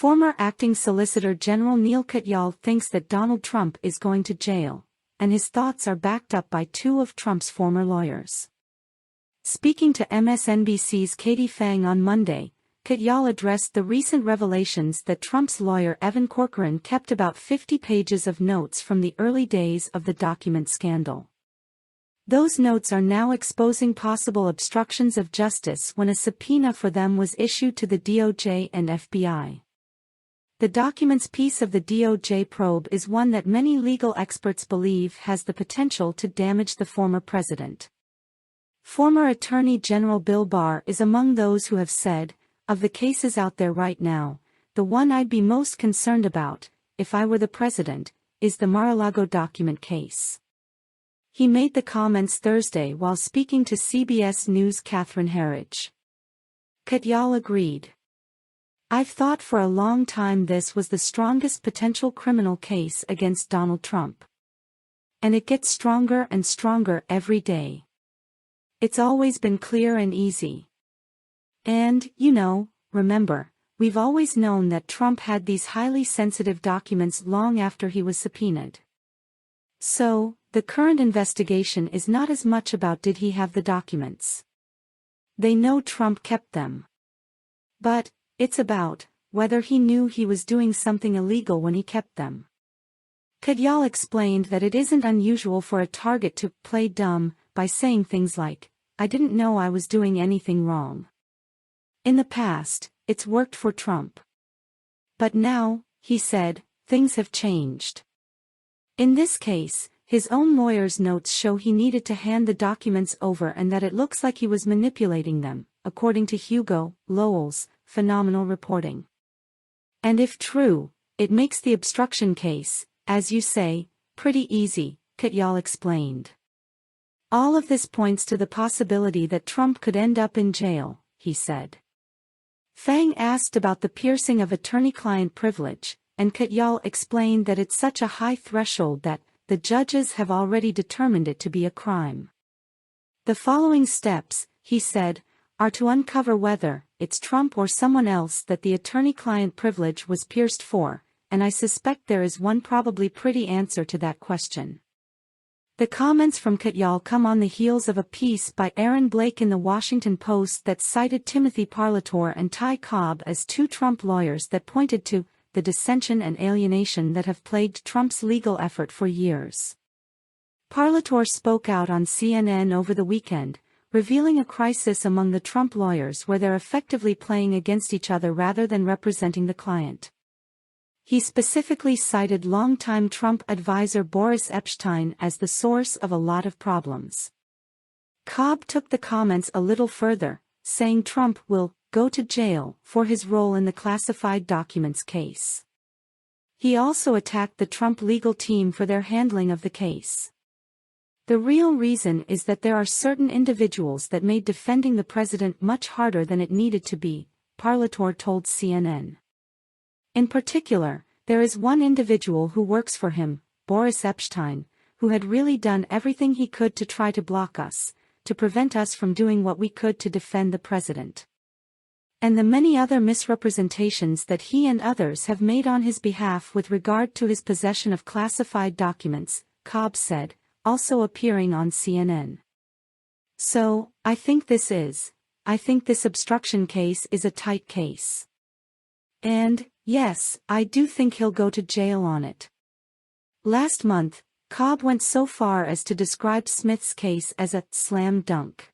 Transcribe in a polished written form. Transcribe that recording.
Former acting Solicitor General Neal Katyal thinks that Donald Trump is going to jail, and his thoughts are backed up by two of Trump's former lawyers. Speaking to MSNBC's Katie Phang on Monday, Katyal addressed the recent revelations that Trump's lawyer Evan Corcoran kept about 50 pages of notes from the early days of the document scandal. Those notes are now exposing possible obstructions of justice when a subpoena for them was issued to the DOJ and FBI. The documents piece of the DOJ probe is one that many legal experts believe has the potential to damage the former president. Former Attorney General Bill Barr is among those who have said, "Of the cases out there right now, the one I'd be most concerned about, if I were the president, is the Mar-a-Lago document case." He made the comments Thursday while speaking to CBS News' Catherine Herridge. Katyal agreed. "I've thought for a long time this was the strongest potential criminal case against Donald Trump. And it gets stronger and stronger every day. It's always been clear and easy. And, remember, we've always known that Trump had these highly sensitive documents long after he was subpoenaed. So, the current investigation is not as much about did he have the documents. They know Trump kept them. But, it's about whether he knew he was doing something illegal when he kept them." Katyal explained that it isn't unusual for a target to play dumb by saying things like, "I didn't know I was doing anything wrong." In the past, it's worked for Trump. But now, he said, things have changed. In this case, his own lawyer's notes show he needed to hand the documents over and that it looks like he was manipulating them, according to Hugo Lowell's phenomenal reporting. "And if true, it makes the obstruction case, as you say, pretty easy," Katyal explained. "All of this points to the possibility that Trump could end up in jail," he said. Phang asked about the piercing of attorney-client privilege, and Katyal explained that it's such a high threshold that the judges have already determined it to be a crime. "The following steps," he said, "are to uncover whether it's Trump or someone else that the attorney-client privilege was pierced for, and I suspect there is one probably pretty answer to that question." The comments from Katyal come on the heels of a piece by Aaron Blake in the Washington Post that cited Timothy Parlatore and Ty Cobb as two Trump lawyers that pointed to the dissension and alienation that have plagued Trump's legal effort for years. Parlatore spoke out on CNN over the weekend, revealing a crisis among the Trump lawyers where they're effectively playing against each other rather than representing the client. He specifically cited longtime Trump advisor Boris Epshteyn as the source of a lot of problems. Cobb took the comments a little further, saying Trump will go to jail for his role in the classified documents case. He also attacked the Trump legal team for their handling of the case. "The real reason is that there are certain individuals that made defending the president much harder than it needed to be," Parlatore told CNN. "In particular, there is one individual who works for him, Boris Epshteyn, who had really done everything he could to try to block us, to prevent us from doing what we could to defend the president. And the many other misrepresentations that he and others have made on his behalf with regard to his possession of classified documents," Cobb said, also appearing on CNN. "So, I think this obstruction case is a tight case. And, yes, I do think he'll go to jail on it." Last month, Cobb went so far as to describe Smith's case as a slam dunk.